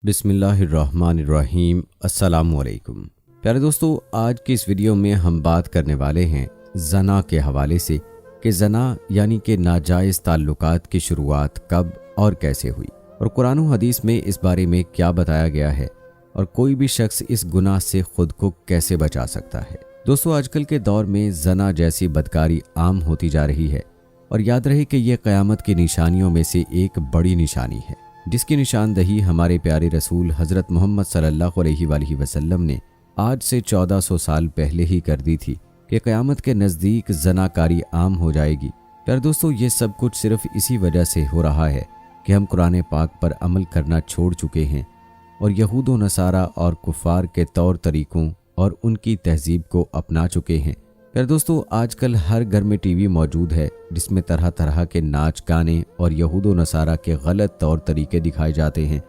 बिस्मिल्लाहिर्रहमानिर्रहीम। अस्सलामुअलैकुम। प्यारे दोस्तों, आज की इस वीडियो में हम बात करने वाले हैं ज़ना के हवाले से कि ज़ना यानी कि नाजायज़ ताल्लुकात की शुरुआत कब और कैसे हुई और कुरान व हदीस में इस बारे में क्या बताया गया है और कोई भी शख्स इस गुनाह से खुद को कैसे बचा सकता है। दोस्तों, आजकल के दौर में ज़ना जैसी बदकारी आम होती जा रही है और याद रहे कि यह क़यामत की निशानियों में से एक बड़ी निशानी है, जिसकी निशानदही हमारे प्यारे रसूल हज़रत मोहम्मद सल्लल्लाहु अलैहि वसल्लम ने आज से 1400 साल पहले ही कर दी थी कि क़यामत के नज़दीक ज़नाकारी आम हो जाएगी। प्यारे दोस्तों, ये सब कुछ सिर्फ इसी वजह से हो रहा है कि हम कुरान पाक पर अमल करना छोड़ चुके हैं और यहूद व नसारा और कुफ़ार के तौर तरीक़ों और उनकी तहज़ीब को अपना चुके हैं। प्यारे दोस्तों, आजकल हर घर में टीवी मौजूद है जिसमें तरह तरह के नाच गाने और यहूद व नसारा के गलत तौर तरीके दिखाए जाते हैं।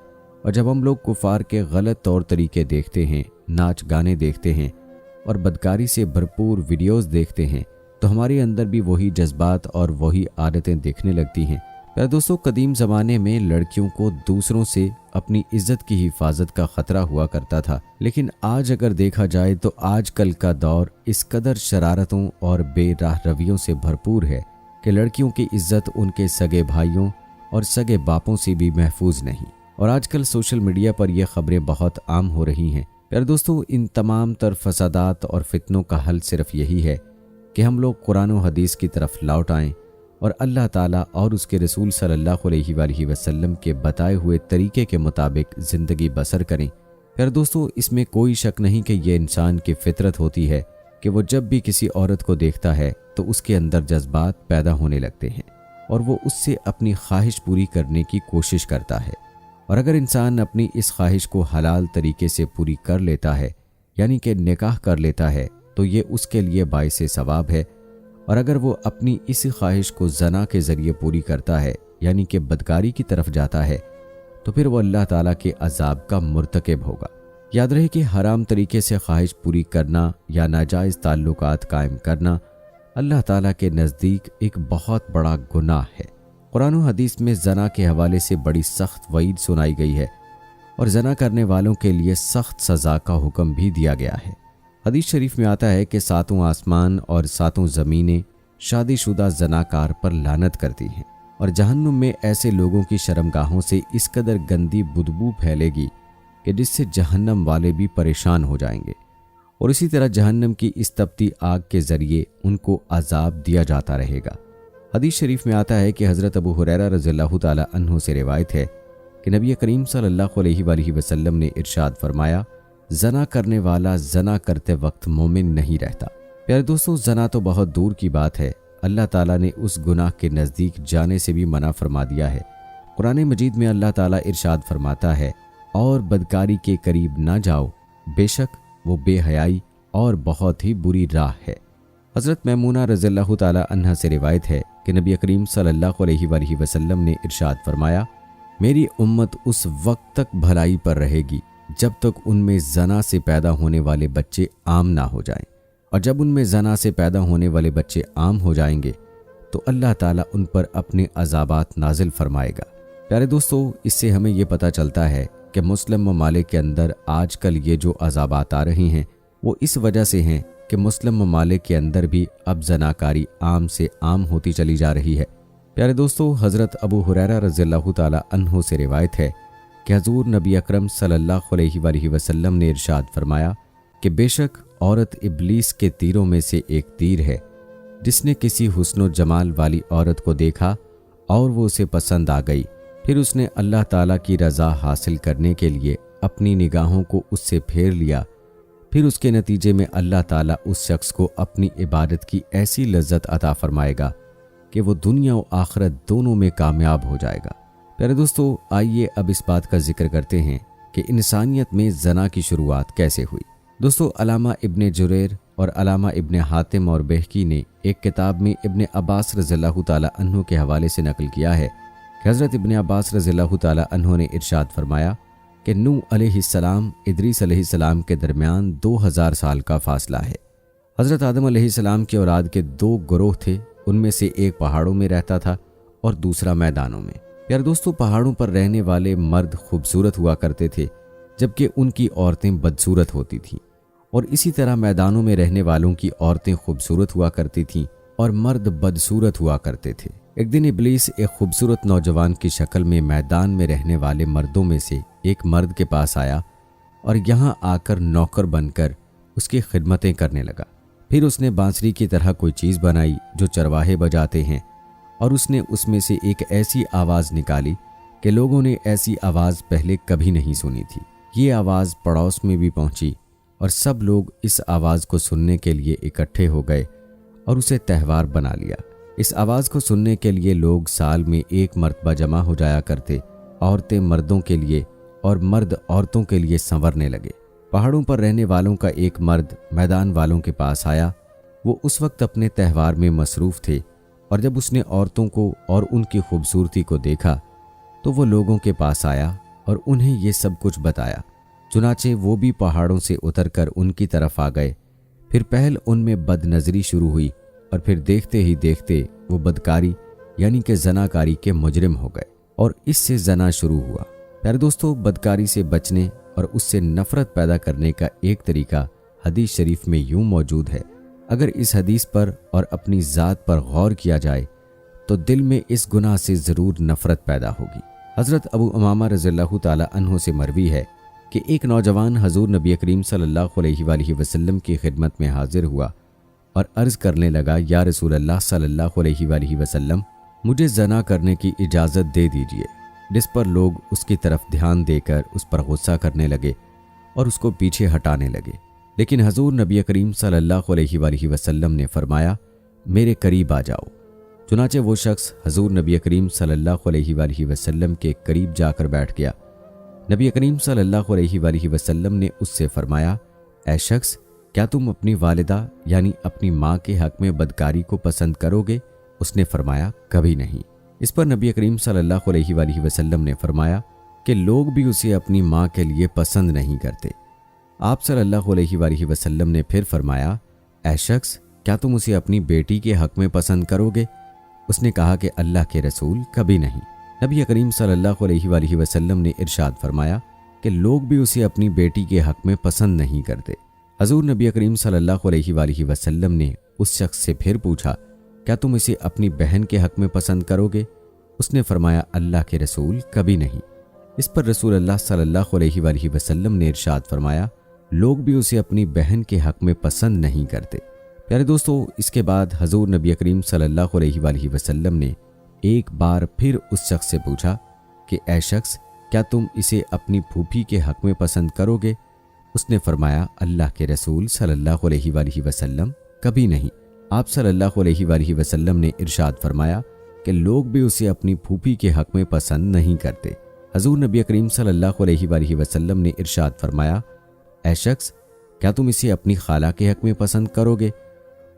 और जब हम लोग कुफार के गलत तौर तरीके देखते हैं, नाच गाने देखते हैं और बदकारी से भरपूर वीडियोस देखते हैं, तो हमारे अंदर भी वही जज्बात और वही आदतें दिखने लगती हैं। प्यारे दोस्तों, कदीम ज़माने में लड़कियों को दूसरों से अपनी इज्जत की हिफाजत का ख़तरा हुआ करता था, लेकिन आज अगर देखा जाए तो आजकल का दौर इस कदर शरारतों और बेराह रवियों से भरपूर है कि लड़कियों की इज्जत उनके सगे भाइयों और सगे बापों से भी महफूज नहीं। और आजकल सोशल मीडिया पर यह खबरें बहुत आम हो रही हैं। प्यारे दोस्तों, इन तमाम तर फसादात और फितनों का हल सिर्फ यही है कि हम लोग कुरान व हदीस की तरफ लौट आएँ और अल्लाह ताला और उसके रसूल सल्लल्लाहु अलैहि वसल्लम के बताए हुए तरीके के मुताबिक ज़िंदगी बसर करें। प्यारे दोस्तों, इसमें कोई शक नहीं कि यह इंसान की फितरत होती है कि वो जब भी किसी औरत को देखता है तो उसके अंदर जज्बात पैदा होने लगते हैं और वो उससे अपनी ख्वाहिश पूरी करने की कोशिश करता है। और अगर इंसान अपनी इस ख्वाहिश को हलाल तरीके से पूरी कर लेता है, यानी कि निकाह कर लेता है, तो ये उसके लिए बाइसे सवाब है। और अगर वो अपनी इस ख्वाहिश को ज़ना के ज़रिए पूरी करता है, यानी कि बदकारी की तरफ जाता है, तो फिर वो अल्लाह ताला के अजाब का मुर्तकिब होगा। याद रहे कि हराम तरीके से ख्वाहिश पूरी करना या नाजायज़ ताल्लुकात कायम करना अल्लाह ताला के नज़दीक एक बहुत बड़ा गुनाह है। कुरान व हदीस में ज़ना के हवाले से बड़ी सख्त वईद सुनाई गई है और ज़ना करने वालों के लिए सख्त सज़ा का हुक्म भी दिया गया है। हदीस शरीफ में आता है कि सातों आसमान और सातों ज़मीनें शादीशुदा ज़नाकार पर लानत करती हैं और जहन्नुम में ऐसे लोगों की शर्मगाहों से इस कदर गंदी बुदबू फैलेगी कि जिससे जहन्नम वाले भी परेशान हो जाएंगे और इसी तरह जहन्नम की इस तपती आग के ज़रिए उनको अजाब दिया जाता रहेगा। हदीस शरीफ में आता है कि हज़रत अबू हुरैरा रज़ियल्लाहु ताला अन्हु से रिवायत है कि नबी करीम सल्लल्लाहु अलैहि वसल्लम ने इरशाद फरमाया, ज़ना करने वाला ज़ना करते वक्त मोमिन नहीं रहता। प्यारे दोस्तों, ज़ना तो बहुत दूर की बात है, अल्लाह ताला ने उस गुनाह के नज़दीक जाने से भी मना फरमा दिया है। कुरान मजीद में अल्लाह ताला इरशाद फरमाता है, और बदकारी के करीब ना जाओ, बेशक वो बेहयाई और बहुत ही बुरी राह है। हज़रत मैमूना रज़ियल्लाहु ताला अन्हा से रिवायत है कि नबी करीम सल्लल्लाहु अलैहि वसल्लम ने इरशाद फरमाया, मेरी उम्मत उस वक्त तक भलाई पर रहेगी जब तक उनमें ज़ना से पैदा होने वाले बच्चे आम ना हो जाएं, और जब उनमें ज़ना से पैदा होने वाले बच्चे आम हो जाएंगे तो अल्लाह ताला उन पर अपने अज़ाबात नाजिल फरमाएगा। प्यारे दोस्तों, इससे हमें ये पता चलता है कि मुस्लिम ममालिक के अंदर आजकल ये जो अज़ाबात आ रही हैं वो इस वजह से हैं कि मुस्लिम ममालिक के अंदर भी अब ज़नाकारी आम से आम होती चली जा रही है। प्यारे दोस्तों, हज़रत अबू हुरैरा रज़ियल्लाहु ताला अन्हु से रिवायत है कि हज़ूर नबी अकरम सल्लल्लाहु अलैहि वसल्लम ने इरशाद फरमाया कि बेशक औरत इब्लीस के तीरों में से एक तीर है, जिसने किसी हुस्न जमाल वाली औरत को देखा और वो उसे पसंद आ गई, फिर उसने अल्लाह ताला की रज़ा हासिल करने के लिए अपनी निगाहों को उससे फेर लिया, फिर उसके नतीजे में अल्लाह ताला उस शख्स को अपनी इबादत की ऐसी लज्जत अता फरमाएगा कि वो दुनिया और आखिरत दोनों में कामयाब हो जाएगा। प्यारे दोस्तों, आइए अब इस बात का जिक्र करते हैं कि इंसानियत में ज़ना की शुरुआत कैसे हुई। दोस्तों, अलामा इब्ने जुरैर और अलामा इब्ने हातिम और बहकी ने एक किताब में इब्ने अब्बास रज़ियल्लाहु ताला अन्हु के हवाले से नकल किया है कि हज़रत इब्ने अब्बास रज़ियल्लाहु ताला अन्हु ने इरशाद फरमाया कि नूह अलैहिस्सलाम इदरीस अलैहिस्सलाम के दरमियान 2000 साल का फासला है। हज़रत आदम अलैहिस्सलाम की औलाद के 2 ग्रोह थे, उनमें से एक पहाड़ों में रहता था और दूसरा मैदानों में। प्यारे दोस्तों, पहाड़ों पर रहने वाले मर्द खूबसूरत हुआ करते थे जबकि उनकी औरतें बदसूरत होती थीं, और इसी तरह मैदानों में रहने वालों की औरतें खूबसूरत हुआ करती थीं और मर्द बदसूरत हुआ करते थे। एक दिन इब्लीस एक खूबसूरत नौजवान की शक्ल में मैदान में रहने वाले मर्दों में से एक मर्द के पास आया और यहाँ आकर नौकर बनकर उसकी खिदमतें करने लगा। फिर उसने बांसुरी की तरह कोई चीज़ बनाई जो चरवाहे बजाते हैं, और उसने उसमें से एक ऐसी आवाज़ निकाली कि लोगों ने ऐसी आवाज़ पहले कभी नहीं सुनी थी। ये आवाज़ पड़ोस में भी पहुंची और सब लोग इस आवाज़ को सुनने के लिए इकट्ठे हो गए और उसे त्यौहार बना लिया। इस आवाज़ को सुनने के लिए लोग साल में एक मर्तबा जमा हो जाया करते, औरतें मर्दों के लिए और मर्द औरतों के लिए संवरने लगे। पहाड़ों पर रहने वालों का एक मर्द मैदान वालों के पास आया। वो उस वक्त अपने त्यौहार में मसरूफ़ थे, और जब उसने औरतों को और उनकी खूबसूरती को देखा तो वो लोगों के पास आया और उन्हें ये सब कुछ बताया। चुनाचे वो भी पहाड़ों से उतरकर उनकी तरफ आ गए। फिर पहल उनमें बदनज़री शुरू हुई और फिर देखते ही देखते वो बदकारी यानी कि जनाकारी के मुजरिम हो गए और इससे जना शुरू हुआ। प्यारे दोस्तों, बदकारी से बचने और उससे नफ़रत पैदा करने का एक तरीका हदीस शरीफ में यूं मौजूद है। अगर इस हदीस पर और अपनी ज़ात पर गौर किया जाए तो दिल में इस गुनाह से ज़रूर नफ़रत पैदा होगी। हज़रत अबू उमामा रज़ियल्लाहु ताला अन्हु से मरवी है कि एक नौजवान हजूर नबी करीम सल्लल्लाहु अलैहि वसल्लम की खिदमत में हाजिर हुआ और अर्ज़ करने लगा, या रसूल अल्लाह सल्लल्लाहु अलैहि वसल्लम, मुझे ज़ना करने की इजाज़त दे दीजिए। जिस पर लोग उसकी तरफ ध्यान देकर उस पर गुस्सा करने लगे और उसको पीछे हटाने लगे, लेकिन हजूर नबी करीम सल्लल्लाहु अलैहि वसल्लम ने फरमाया, मेरे करीब आ जाओ। चुनाचे वो शख्स हजूर नबी करीम सल्लल्लाहु अलैहि वसल्लम के करीब जाकर बैठ गया। नबी करीम सल्लल्लाहु अलैहि वसल्लम ने उससे फरमाया, ऐ शख्स, क्या तुम अपनी वालिदा यानी अपनी माँ के हक में बदकारी को पसंद करोगे? उसने फरमाया, कभी नहीं। इस पर नबी करीम सल्लल्लाहु अलैहि वसल्लम ने फरमाया कि लोग भी उसे अपनी माँ के लिए पसंद नहीं करते। आप सल्लल्लाहु अलैहि वसल्लम ने फिर फरमाया, ऐ शख्स, क्या तुम उसे अपनी बेटी के हक में पसंद करोगे? उसने कहा कि अल्लाह के रसूल, कभी नहीं। नबी करीम सल्लल्लाहु अलैहि वसल्लम ने इरशाद फरमाया कि लोग भी उसे अपनी बेटी के हक में पसंद नहीं करते। हजूर नबी करीम सल्लल्लाहु अलैहि वसल्लम ने उस शख्स से फिर पूछा, क्या तुम इसे अपनी बहन के हक में पसंद करोगे? उसने फरमाया, अल्लाह के रसूल, कभी नहीं। इस पर रसूल अल्लाह सल्लल्लाहु अलैहि वसल्लम ने इरशाद फरमाया, लोग भी उसे अपनी बहन के हक में पसंद नहीं करते। प्यारे दोस्तों, इसके बाद हजूर नबी करीम सल्लल्लाहु अलैहि वसल्लम ने एक बार फिर उस शख्स से पूछा कि ऐ शख्स, क्या तुम इसे अपनी फूफी के हक में पसंद करोगे? उसने फरमाया, अल्लाह के रसूल सल्लल्लाहु अलैहि वसल्लम, कभी नहीं। आप सल्लल्लाहु अलैहि वसल्लम ने इरशाद फरमाया कि लोग भी उसे अपनी फूफी के हक में पसंद नहीं करते। हजूर नबी करीम सल्लल्लाहु अलैहि वसल्लम ने इरशाद फरमाया, ऐ शख्स, क्या तुम इसे अपनी खाला के हक में पसंद करोगे?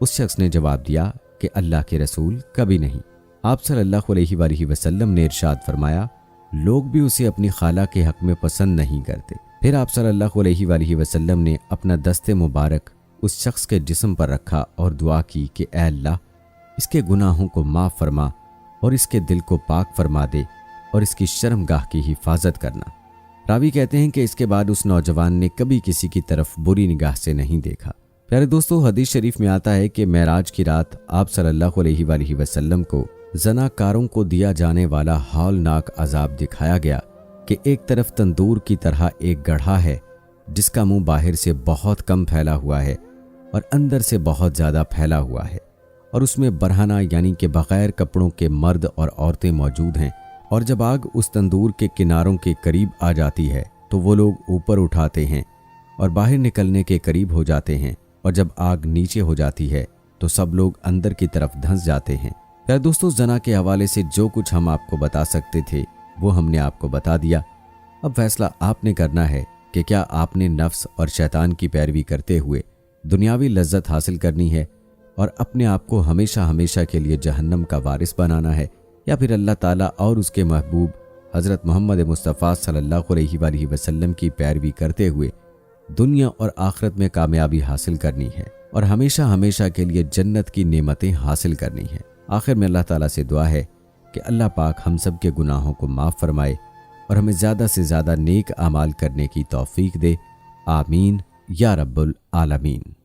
उस शख्स ने जवाब दिया कि अल्लाह के रसूल, कभी नहीं। आप सल्लल्लाहु अलैहि वसल्लम ने इरशाद फरमाया, लोग भी उसे अपनी खाला के हक में पसंद नहीं करते। फिर आप सल्लल्लाहु अलैहि वसल्लम ने अपना दस्ते मुबारक उस शख्स के जिस्म पर रखा और दुआ की कि ऐ अल्लाह, इसके गुनाहों को माफ़ फरमा और इसके दिल को पाक फरमा दे और इसकी शर्मगाह की हिफाजत करना। रावी कहते हैं कि इसके बाद उस नौजवान ने कभी किसी की तरफ बुरी निगाह से नहीं देखा। प्यारे दोस्तों, हदीस शरीफ में आता है कि मेराज की रात आप सल्लल्लाहु अलैहि वसल्लम को ज़नाकारों को दिया जाने वाला हौलनाक अजाब दिखाया गया कि एक तरफ तंदूर की तरह एक गड्ढा है जिसका मुंह बाहर से बहुत कम फैला हुआ है और अंदर से बहुत ज़्यादा फैला हुआ है, और उसमें बरहना यानी कि बग़ैर कपड़ों के मर्द और औरतें मौजूद हैं। और जब आग उस तंदूर के किनारों के करीब आ जाती है तो वो लोग ऊपर उठाते हैं और बाहर निकलने के करीब हो जाते हैं, और जब आग नीचे हो जाती है तो सब लोग अंदर की तरफ धंस जाते हैं। यार दोस्तों, जना के हवाले से जो कुछ हम आपको बता सकते थे वो हमने आपको बता दिया। अब फैसला आपने करना है कि क्या आपने नफ्स और शैतान की पैरवी करते हुए दुनियावी लज्जत हासिल करनी है और अपने आप को हमेशा हमेशा के लिए जहन्नम का वारिस बनाना है, या फिर अल्लाह ताला और उसके महबूब हज़रत मोहम्मद मुस्तफ़ा सल्लल्लाहु अलैहि वसल्लम की पैरवी करते हुए दुनिया और आखिरत में कामयाबी हासिल करनी है और हमेशा हमेशा के लिए जन्नत की नेमतें हासिल करनी है। आखिर में अल्लाह ताला से दुआ है کہ اللہ پاک ہم سب کے گناہوں کو معاف فرمائے اور ہمیں زیادہ سے زیادہ نیک اعمال کرنے کی توفیق دے۔ آمین یا رب العالمین۔